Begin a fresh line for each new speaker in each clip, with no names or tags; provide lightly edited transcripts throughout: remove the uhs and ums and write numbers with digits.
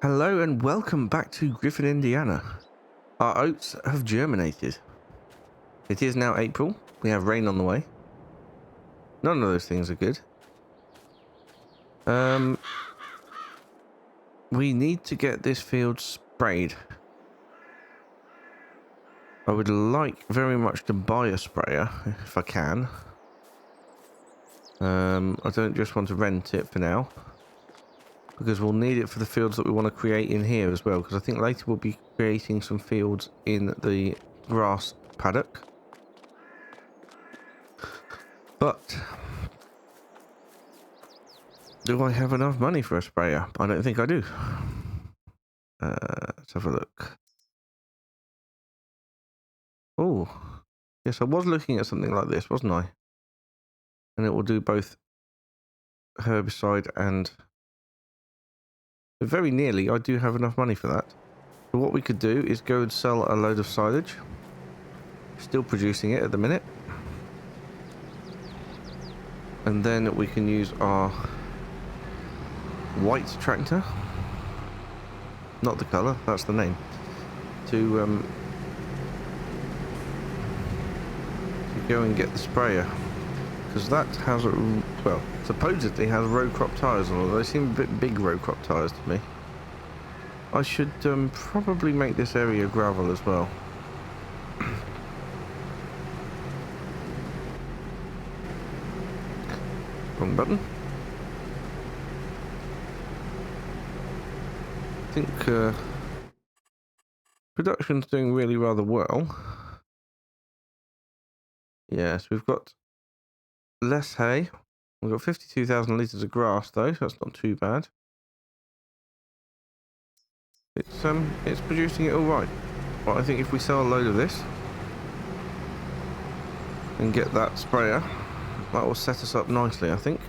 Hello and welcome back to Griffin, Indiana. Our oats have germinated. It is now April. We have rain on the way. None of those things are good. We need to get this field sprayed. I would like very much to buy a sprayer if I can. I don't just want to rent it for now, because we'll need it for the fields that we want to create in here as well, because I think later we'll be creating some fields in the grass paddock. But do I have enough money for a sprayer? I don't think I do. Let's have a look. Oh, yes, I was looking at something like this, wasn't I? And it will do both herbicide and... Very nearly, I do have enough money for that. So what we could do is go and sell a load of silage. Still producing it at the minute. And then we can use our white tractor. Not the colour, that's the name. To go and get the sprayer. Because that has, well, supposedly has row crop tyres on, although they seem a bit big row crop tyres to me. I should probably make this area gravel as well. Wrong button. I think production's doing really rather well. Yes, we've got less hay. We've got 52,000 litres of grass though, so that's not too bad. It's producing it all right. But I think if we sell a load of this and get that sprayer, that will set us up nicely, I think.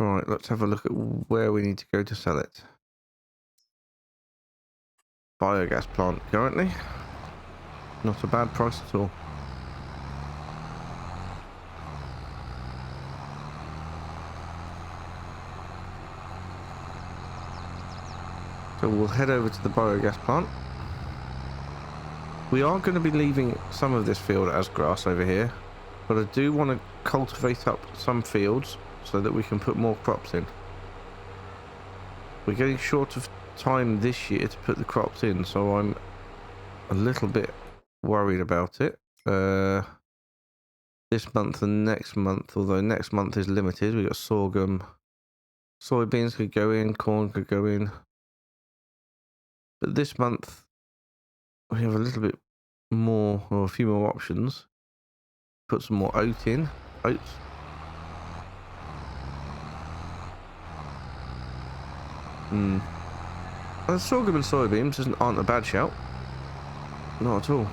Right, let's have a look at where we need to go to sell it. Biogas plant currently. Not a bad price at all. So we'll head over to the biogas plant. We are going to be leaving some of this field as grass over here, but I do want to cultivate up some fields so that we can put more crops in. We're getting short of time this year to put the crops in, so I'm a little bit worried about it. This month and next month, although next month is limited. We've got sorghum, soybeans could go in, corn could go in. But this month, we have a little bit more, or a few more options. Put some more oats. Well, sorghum and soybeans aren't a bad shout. Not at all.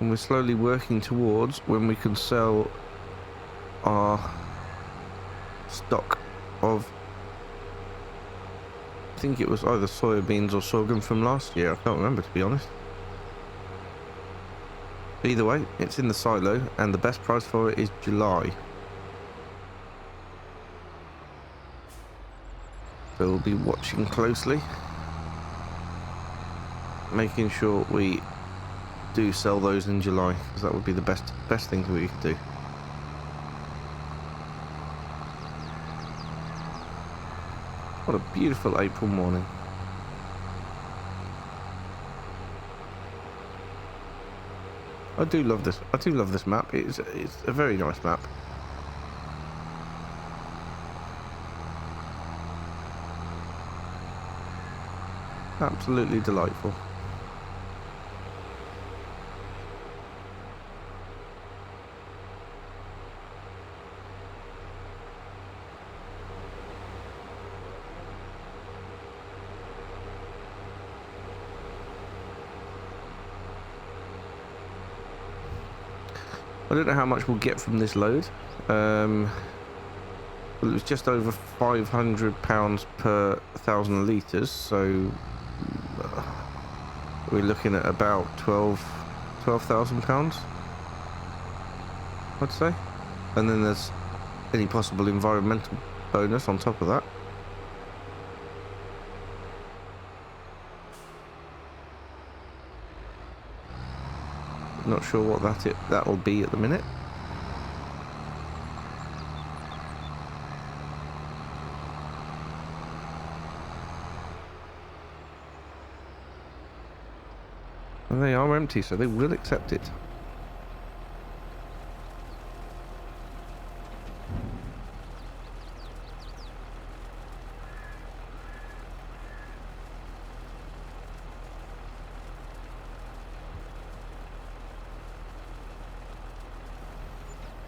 And we're slowly working towards when we can sell our stock of, I think it was either soybeans or sorghum from last year. I can't remember, to be honest. Either way, it's in the silo, and the best price for it is July. So we'll be watching closely, making sure we do sell those in July, because that would be the best thing we could do. What a beautiful April morning. I do love this. I do love this map. It's a very nice map. Absolutely delightful. I don't know how much we'll get from this load. We're Well, it was just over £500 per 1,000 litres, so we're looking at about £12,000, I'd say. And then there's any possible environmental bonus on top of that. Not sure what that will be at the minute. And they are empty, so they will accept it.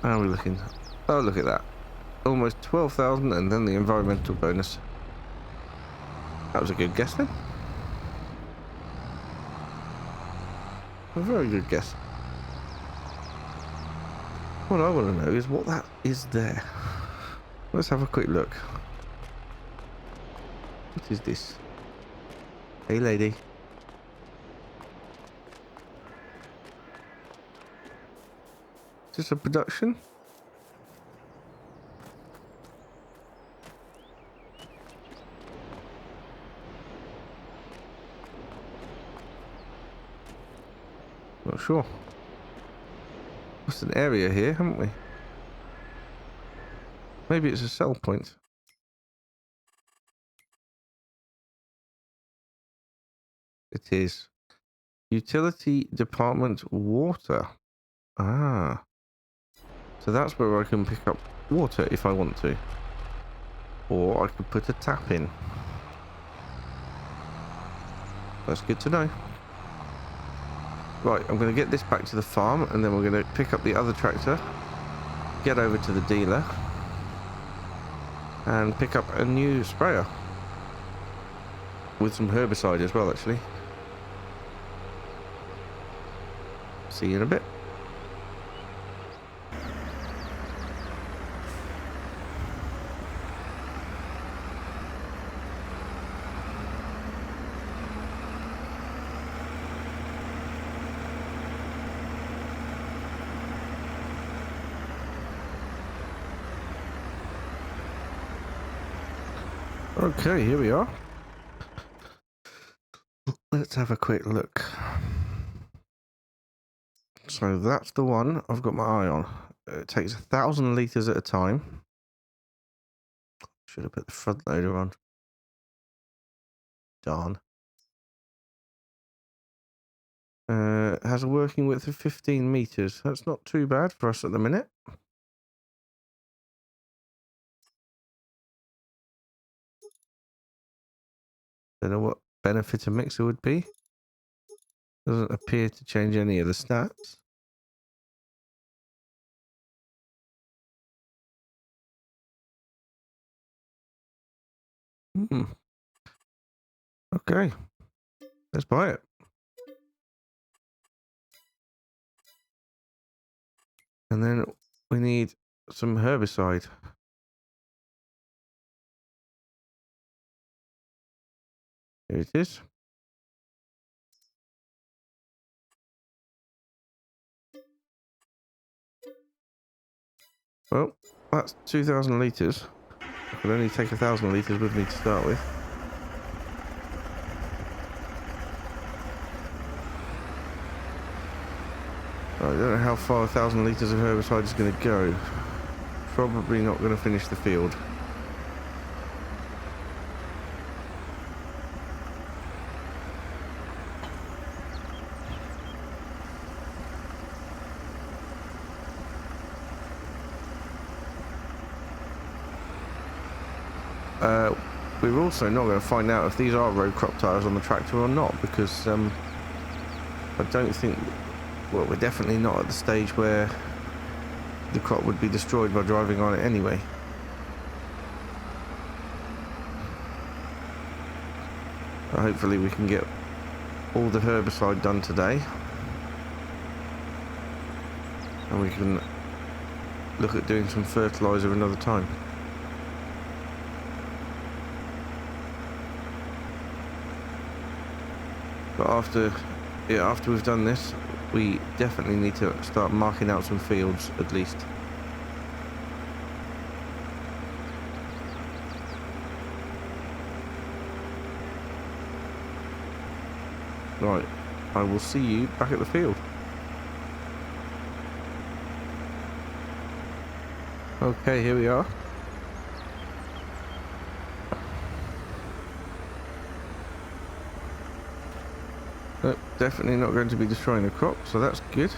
How are we looking? Oh, look at that. Almost 12,000 and then the environmental bonus. That was a good guess then. A very good guess. What I want to know is what that is there. Let's have a quick look. What is this? Hey lady. Is this a production? Not sure. What's an area here, haven't we? Maybe it's a sell point. It is. Utility department water. Ah. So that's where I can pick up water if I want to. Or I could put a tap in. That's good to know. Right, I'm going to get this back to the farm and then we're going to pick up the other tractor, get over to the dealer and pick up a new sprayer. With some herbicide as well, actually. See you in a bit. Okay, here we are. Let's have a quick look. So that's the one I've got my eye on. It takes 1,000 litres at a time. Should have put the front loader on. Darn. Has a working width of 15 meters. That's not too bad for us at the minute. Don't know what benefit a mixer would be. Doesn't appear to change any of the stats. Okay. Let's buy it. And then we need some herbicide. Here it is. Well, that's 2,000 litres. I can only take 1,000 litres with me to start with. I don't know how far 1,000 litres of herbicide is going to go. Probably not going to finish the field. We're also not going to find out if these are road crop tyres on the tractor or not, because I don't think, well, we're definitely not at the stage where the crop would be destroyed by driving on it anyway. Hopefully we can get all the herbicide done today, and we can look at doing some fertilizer another time. But after we've done this, we definitely need to start marking out some fields at least. Right, I will see you back at the field. Okay, here we are. Nope, definitely not going to be destroying the crop, so that's good.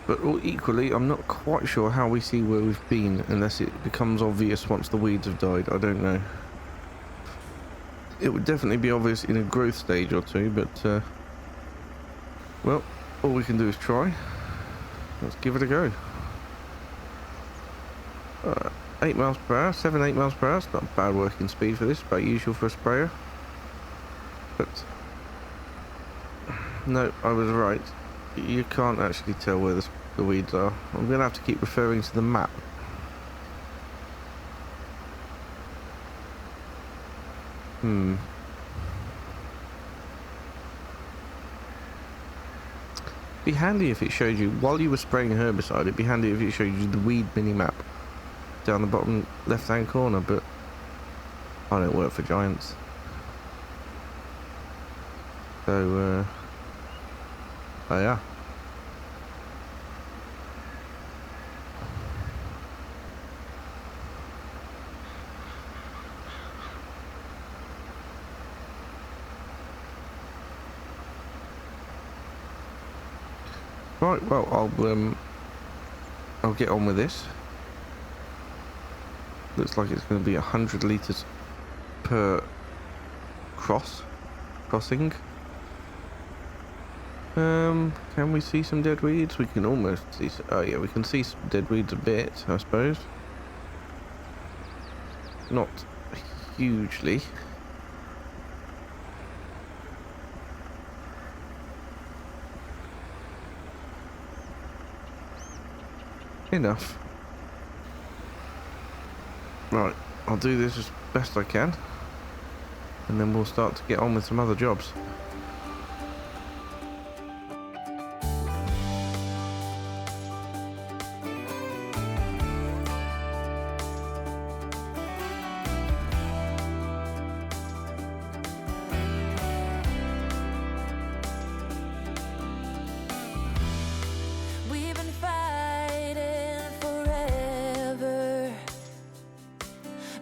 But equally, I'm not quite sure how we see where we've been unless it becomes obvious once the weeds have died. I don't know. It would definitely be obvious in a growth stage or two, but well, all we can do is try. Let's give it a go. 8 miles per hour, 7-8 miles per hour. It's not a bad working speed for this, about usual for a sprayer. But no, I was right. You can't actually tell where the weeds are. I'm going to have to keep referring to the map. Be handy if it showed you, while you were spraying herbicide, it'd be handy if it showed you the weed mini-map down the bottom left-hand corner, but I don't work for Giants. So, oh yeah. Right, well, I'll get on with this. Looks like it's going to be 100 litres per crossing. Can we see some dead weeds? We can almost see some, oh yeah, we can see some dead weeds a bit, I suppose. Not hugely. Enough. Right, I'll do this as best I can, and then we'll start to get on with some other jobs.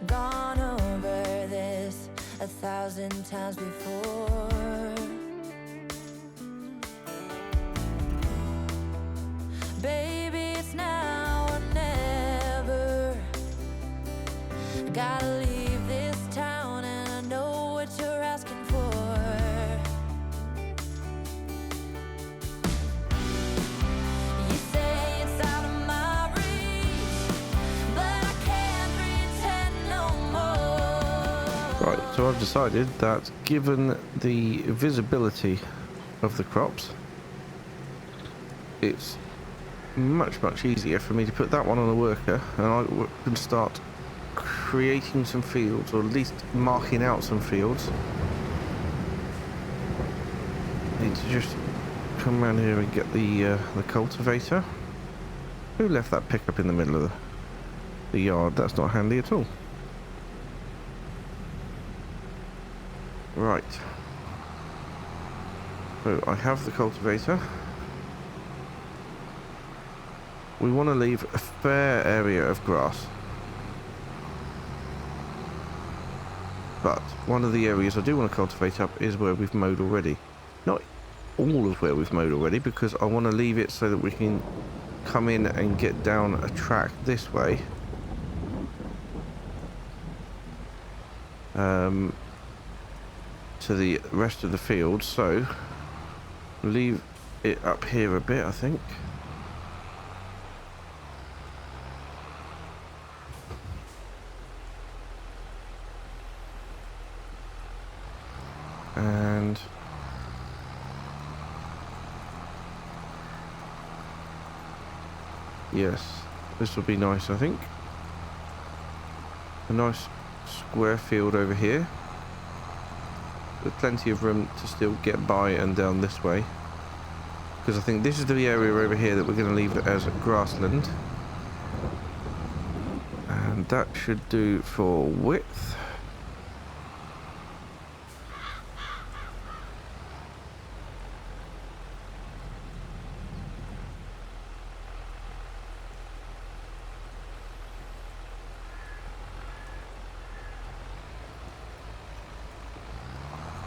Gone over this 1,000 times before. Baby, it's now or never. Gotta leave this town and I know what you're asking for. You say it's out of my reach, but I can't pretend no more.
Right, so I've decided that given the visibility of the crops, it's much easier for me to put that one on a worker, and I can start creating some fields, or at least marking out some fields. Need to just come around here and get the cultivator. Who left that pickup in the middle of the yard? That's not handy at all. Right. So I have the cultivator. We want to leave a fair area of grass. But one of the areas I do want to cultivate up is where we've mowed already. Not all of where we've mowed already, because I want to leave it so that we can come in and get down a track this way. To the rest of the field, so leave it up here a bit, I think. And yes, this will be nice, I think. A nice square field over here. With plenty of room to still get by and down this way. Because I think this is the area over here that we're going to leave as grassland. And that should do for width.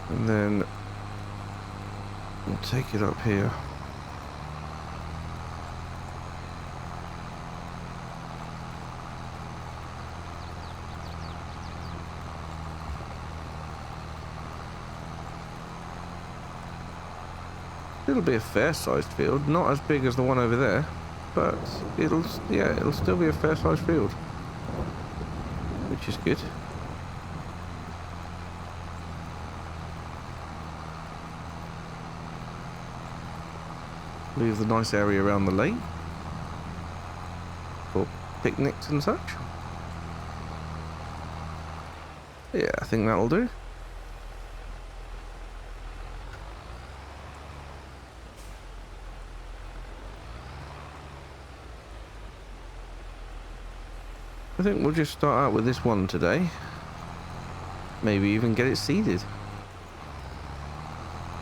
And then we'll take it up here. It'll be a fair-sized field, not as big as the one over there, but it'll still be a fair-sized field, which is good. Leave the nice area around the lake for picnics and such. Yeah, I think that'll do. I think we'll just start out with this one today. Maybe even get it seeded.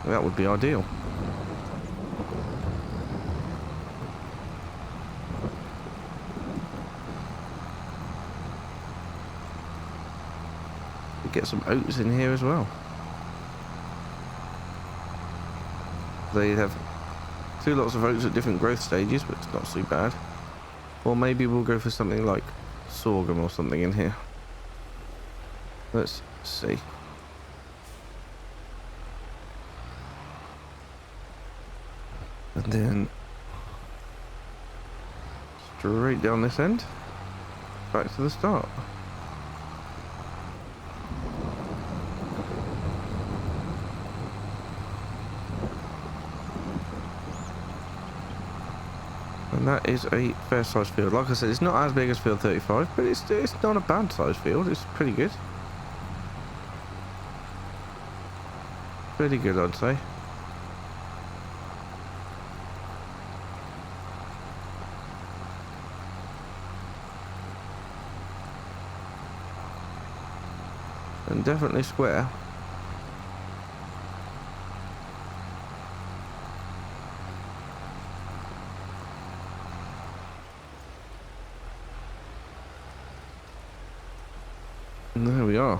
That would be ideal. Get some oats in here as well. They have 2 lots of oats at different growth stages, but it's not too bad. Or maybe we'll go for something like sorghum or something in here. Let's see. And then straight down this end, back to the start. And that is a fair sized field. Like I said, it's not as big as field 35, but it's not a bad sized field. It's pretty good. Pretty good, I'd say. And definitely square. And there we are.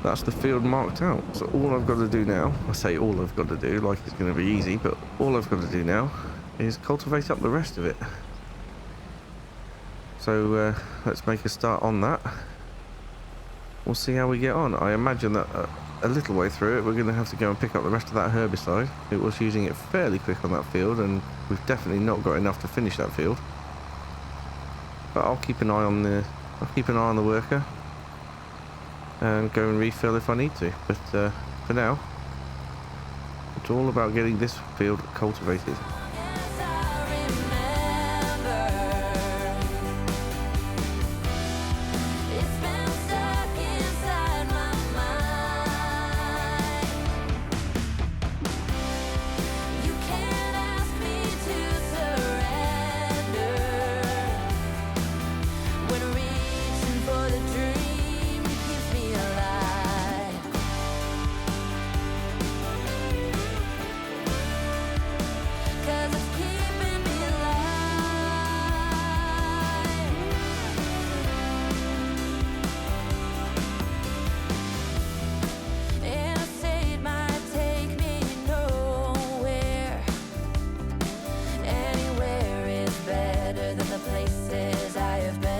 That's the field marked out. So all I've got to do now, I say all I've got to do like it's going to be easy, but all I've got to do now is cultivate up the rest of it. So let's make a start on that. We'll see how we get on. I imagine that a little way through it we're going to have to go and pick up the rest of that herbicide. It was using it fairly quick on that field, and we've definitely not got enough to finish that field. But I'll keep an eye on the worker and go and refill if I need to. But for now, it's all about getting this field cultivated.
Yes, I remember. It's been stuck inside my mind. You can't ask me to surrender. When reaching for the dream keeps me alive. 'Cause it's keeping me alive. And I say it might take me nowhere. Anywhere is better than the places I have been.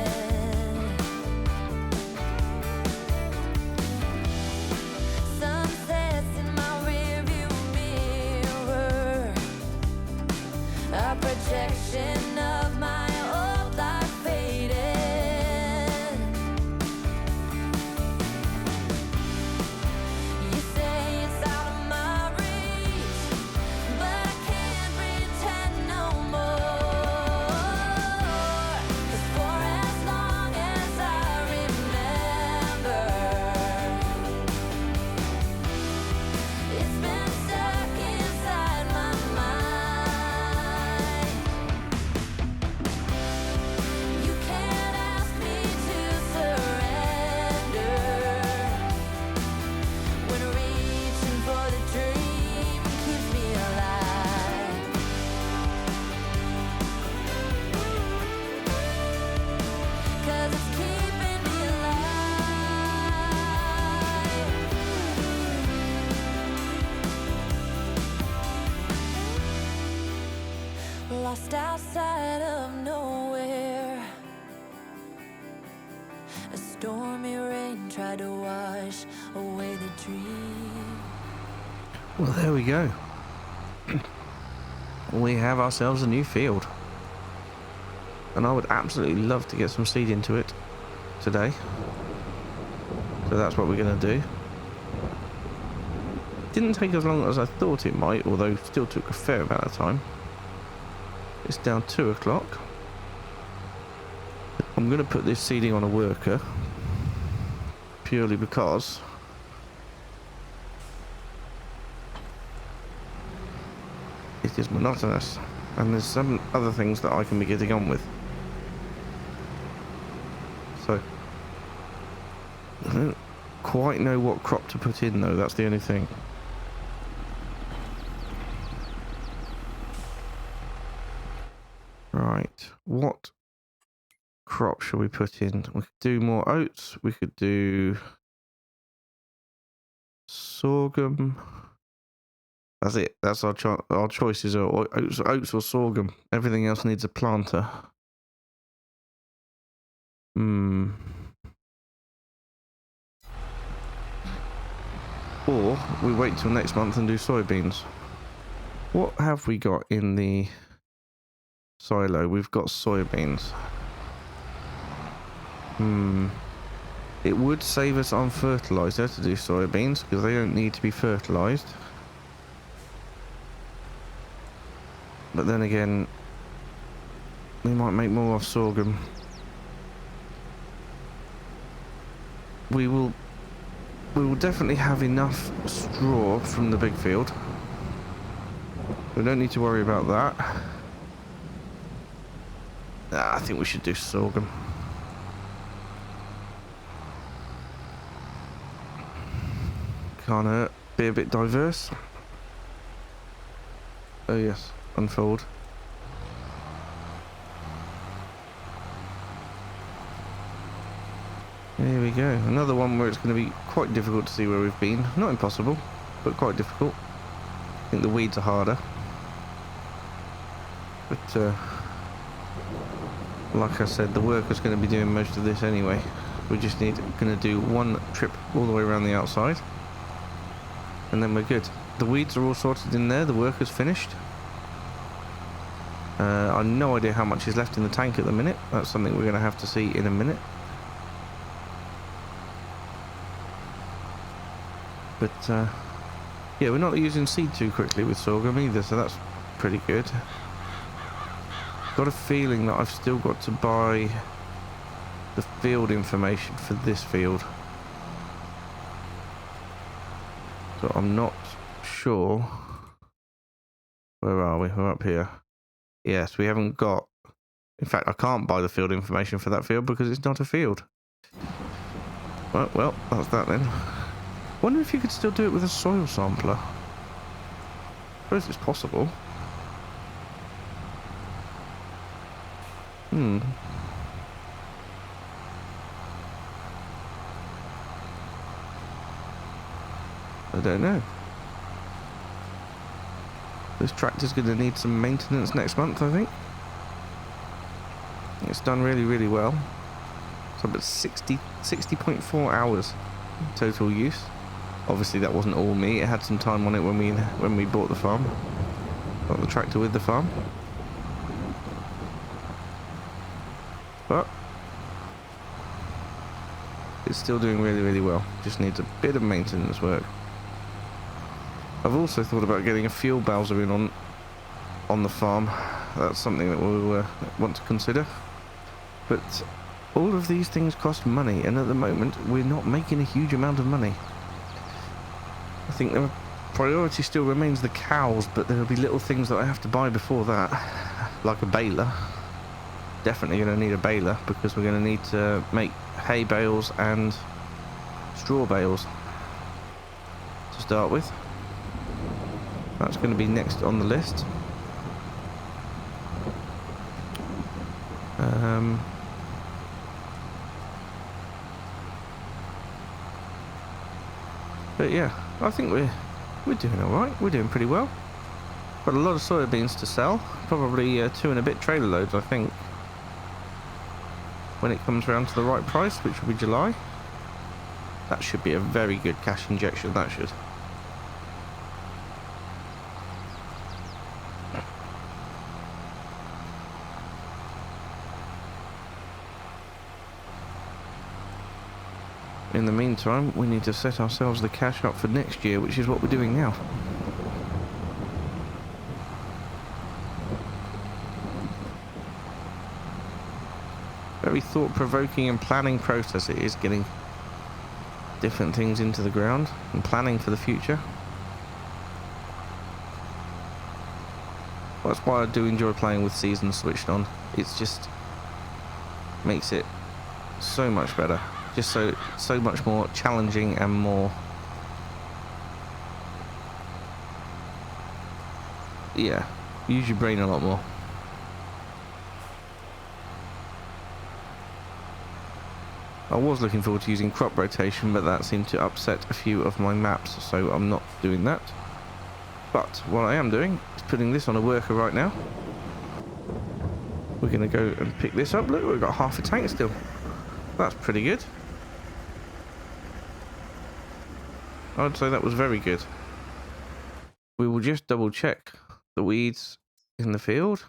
Sunsets in my rearview mirror, a projection of my old life fading. You say it's out of my reach, but I can't pretend no more. 'Cause for as long as I remember, lost outside of nowhere. A stormy rain tried to wash away the dream.
Well, there we go. We have ourselves a new field. And I would absolutely love to get some seed into it today. So that's what we're going to do. Didn't take as long as I thought it might, although still took a fair amount of time. It's down 2 o'clock. I'm going to put this seeding on a worker. Purely because it is monotonous. And there's some other things that I can be getting on with. So I don't quite know what crop to put in though, that's the only thing. Right, what crop should we put in? We could do more oats, we could do sorghum. That's it, that's our choices are oats or sorghum. Everything else needs a planter. Or we wait till next month and do soybeans. What have we got in the silo? We've got soybeans. It would save us on fertilizer to do soybeans because they don't need to be fertilized. But then again, we might make more off sorghum. We will definitely have enough straw from the big field. We don't need to worry about that. I think we should do sorghum. Can't hurt. Be a bit diverse. Oh yes, unfold. There we go. Another one where it's going to be quite difficult to see where we've been. Not impossible, but quite difficult. I think the weeds are harder. But, like I said, the worker's going to be doing most of this anyway. We just going to do one trip all the way around the outside. And then we're good. The weeds are all sorted in there. The worker's finished. I've no idea how much is left in the tank at the minute. That's something we're going to have to see in a minute. But, yeah, we're not using seed too quickly with sorghum either, so that's pretty good. Got a feeling that I've still got to buy the field information for this field. So I'm not sure. Where are we? We're up here. Yes, we haven't got... In fact, I can't buy the field information for that field because it's not a field. Well, that's that then. Wonder if you could still do it with a soil sampler. I suppose it's possible. I don't know. This tractor's going to need some maintenance next month, I think. It's done really, really well. It's up at 60.4 hours total use. Obviously that wasn't all me, it had some time on it when we bought the farm. Got the tractor with the farm. But it's still doing really, really well. Just needs a bit of maintenance work. I've also thought about getting a fuel bowser in on the farm. That's something that we'll want to consider. But all of these things cost money, and at the moment we're not making a huge amount of money. I think the priority still remains the cows, but there'll be little things that I have to buy before that, like a baler. Definitely going to need a baler because we're going to need to make hay bales and straw bales to start with. That's going to be next on the list. But yeah, I think we're doing all right. We're doing pretty well. Got a lot of soybeans to sell. Probably 2 and a bit trailer loads, I think. When it comes around to the right price, which will be July. That should be a very good cash injection, that should. In the meantime, we need to set ourselves the cash up for next year, which is what we're doing now. Very thought-provoking and planning process it is, getting different things into the ground and planning for the future. That's why I do enjoy playing with seasons switched on. It's just makes it so much better. Just so much more challenging and more, yeah, use your brain a lot more. I was looking forward to using crop rotation, but that seemed to upset a few of my maps, so I'm not doing that. But what I am doing is putting this on a worker right now. We're going to go and pick this up. Look, we've got half a tank still. That's pretty good. I'd say that was very good. We will just double check the weeds in the field.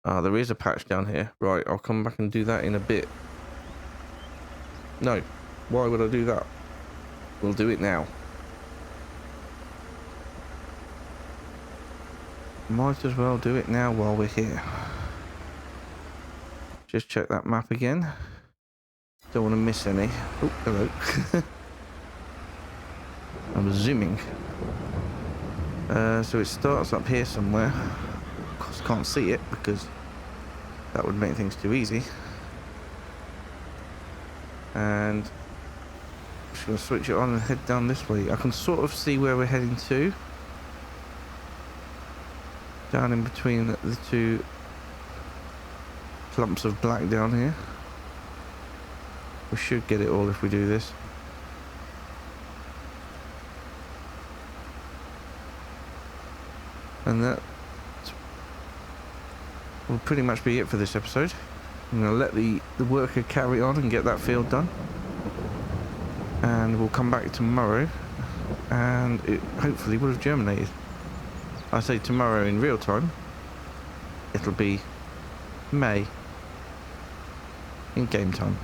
Ah, there is a patch down here. Right, I'll come back and do that in a bit. No, why would I do that? We'll do it now. Might as well do it now while we're here. Just check that map again. Don't want to miss any. Oh, hello. I'm zooming. So it starts up here somewhere. Of course, can't see it because that would make things too easy. And I'm just going to switch it on and head down this way. I can sort of see where we're heading to. Down in between the two clumps of black down here. We should get it all if we do this. And that will pretty much be it for this episode. I'm going to let the worker carry on and get that field done. And we'll come back tomorrow. And it hopefully will have germinated. I say tomorrow in real time. It'll be May in game time.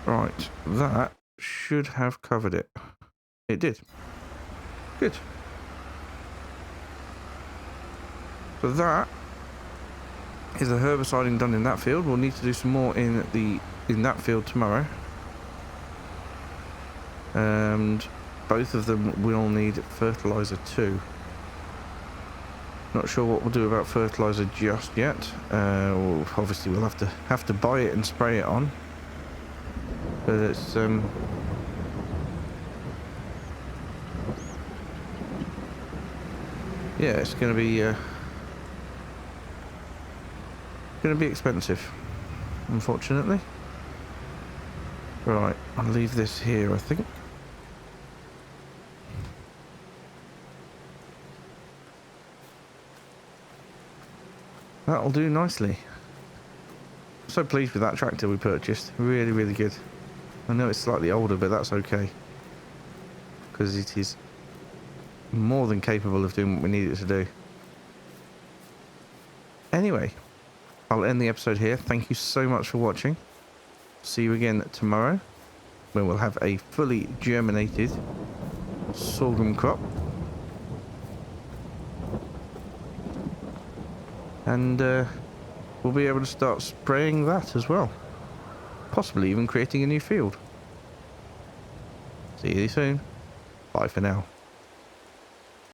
Right, that should have covered it. It did. Good. So that is the herbiciding done in that field. We'll need to do some more in that field tomorrow. And both of them will need fertilizer too. Not sure what we'll do about fertilizer just yet. Obviously we'll have to buy it and spray it on. But it's yeah, it's going to be expensive, unfortunately. Right, I'll leave this here, I think. That'll do nicely. I'm so pleased with that tractor we purchased. Really, really good. I know it's slightly older, but that's okay. Because it is more than capable of doing what we need it to do. Anyway, I'll end the episode here. Thank you so much for watching. See you again tomorrow, when we'll have a fully germinated sorghum crop. And we'll be able to start spraying that as well. Possibly even creating a new field. See you soon. Bye for now.